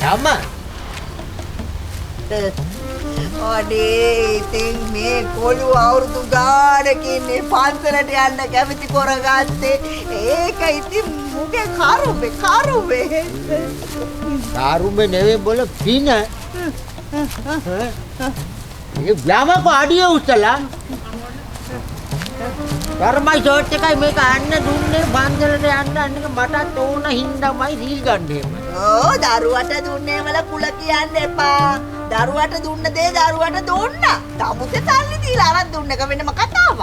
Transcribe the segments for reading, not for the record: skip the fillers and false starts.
Sama. අනේ ඉතින් මේ කොළු අවුරුදු ගානකින් මේ පන්සලට යන්න කැමති කරගත්තේ ඒක ඉතින් මුගේ කරුමේ Karume newe bola pina. Ini lama kok adiya usala. Karmai short එකයි මේක අන්න දුන්නේ පන්සලට යන්න අන්න මටත් ඕන හින්දාමයි රීල් ගන්න එහෙම. ඕ දරුවට දුන්නේ වල කුල කියන්න එපා. දරුවට දුන්න දේ දරුවට දුන්න. තමුසේ තල්ලි දීලා අරන් දුන්නක වෙනම කතාවක්.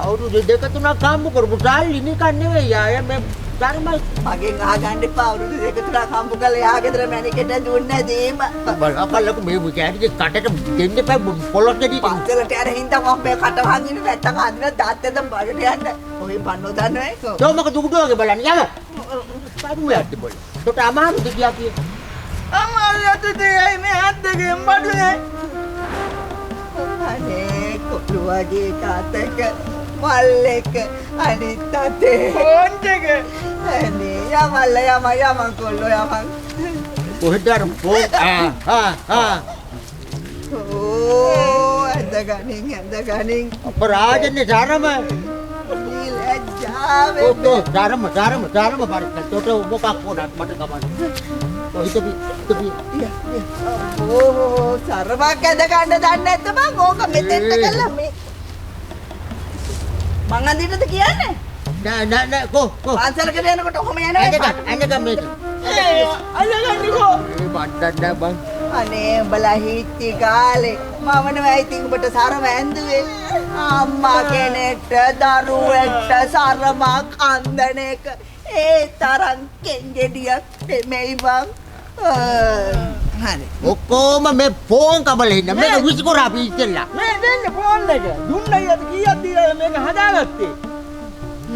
අවුරුදු දෙක තුනක් හම්බ කරපු සල්ලි නිකන් නෙවෙයි ආය මේ ධර්මයි මගෙන් අහගන්න එපා අවුරුදු දෙක තුනක් හම්බ කරලා යා ගෙදර මැනිකට දුන්න දේම. බලකල්ලක මේ කැටිගේ කටට දෙන්න එපා පොළොට දී පන්සලට යන හින්දා මම මේ කට වහගෙන නැත්තම් අදින දාත්තෙන් බඩට යන්න. ඔය පන්නෝ දන්නවයි කො. තෝමක දුගුඩෝගේ බලන්න යම. පඩු යද්දි බොල. තොට අමාරුද කියා කිය. අමාරුද දෙයි මේ හද්දගෙන් බඩුනේ. අනේ කොළු වගේ තාත්තක මල්ලෙක් අනිත් අතේ ෆෝන් එක. අනේ යමන් කොල්ලෝ යමන්. කොහෙද අර ෆෝන් ඕ ඇඳගනින් අපරාජනේ ධර්ම ලැජ්ජාවේ ධර්ම පරිත්‍යාග තොට මොකක් වුණත් මට ගමන් හිතපි ඕ සරවක් ඇඳ ගන්න දන්නේ නැද්ද මං ඕක මෙතෙන්ට කළා මේ මං අඳින්නද කියන්නේ නෑ කො පන්සලකට යනකොට කොහොම යනවා අන්නක මේක අල්ලගන්නකෝ මේ බඩඩ බං අනේ උඹලා හිටි ගාලේ මම නෙවෙයි ඉතින් උඹට සරම ඇඳුවේ අම්මා කෙනෙක්ට දරුවෙක්ට සරමක් අඳන එක ඒ තරම් කෙන්ගෙඩියක් නෙමෙයි බං හරි ඔක්කොම මේ ෆෝන් කබල හින්න මේක විසිකර අපි ඉස්සෙල්ලා මේ දෙන්නේ ෆෝන් එක දුන්නයි අද කීයක් දීලා මේක හදාගත්තේ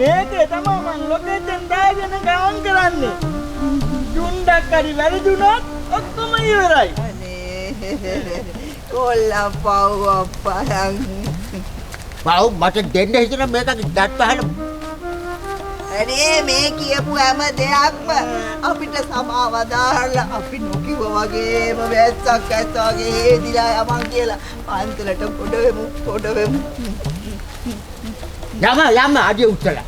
මේකේ තමයි මං ලොකේෂන් දාගෙන ගමන් කරන්නේ දුන්නක් හරි වැරදුනොත් ඔක්කොම ඉවරයි අනේ කොල්ලා පව් අප්පයන් බව් මට දෙන්න හිතන මේක දත් පහල අනේ මේ කියපු හැම දෙයක්ම අපිට සමාව දාලා අපි නොකිව වගේම වැස්සක් ඇත්ත වගේ හේදිලා යමන් කියලා පන්සලට පොඩ වෙමු යම අඩිය උත්තලා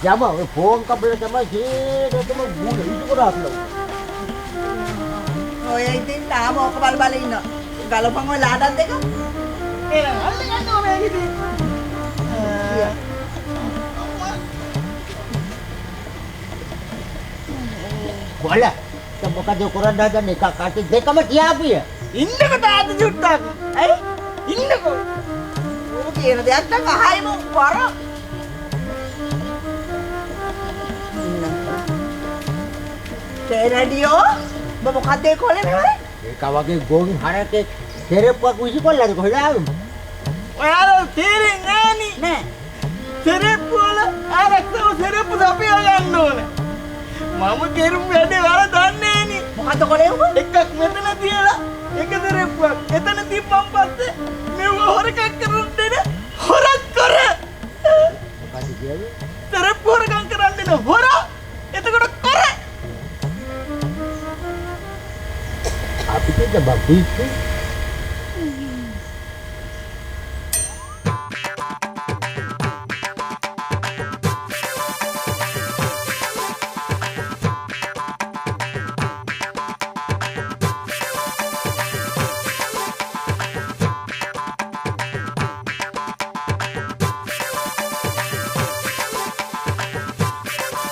යම ඔය ෆෝන් කබල තමයි හේරටම මුල විසිකර අපලෝ ඔය ඉතින් තාම ඔක බල ඉන්න ගලපන් ඔය ලාඩන් දෙක එහෙනම් අල්ලගන්න ඕනේ මේක ඉතින් බල දැන් මොකද කරන්න හදන්නේ කට දෙකම තියාපිය ඉන්නක තාත්ත චුට්ටක් ඇයි ඉන්නකෝ ඔබ කියන දෙයක් නම් අහයිම වර රේඩියෝ ඔබ මොකද ඒ කොලේ මෙවරේ ඒක වගේ ගොන් හරකේ තෙරප්පක් විසිකොල්ලාද කොහෙද ආවේ ඔයාලා තේරෙන්නේ නෑනි නෑ සෙරෙප්පු වල ආරක්ෂව සෙරෙප්පු දපියා ගන්න ඕනේ මම කෙරුම් වැඩේ වල දන්නේ නෑනි මොකද කොලේ උඹ එකක් මෙතන තියලා එක සෙරෙප්පුවක් එතන තිබ්බන් පස්සේ මෙව හොරකක් කරුන් දෙන හොරක් කර මොකද කියන්නේ සෙරෙප්පු හොරකම් කරන්න දෙන හොරා එතකොට කර අපිට බබ්බි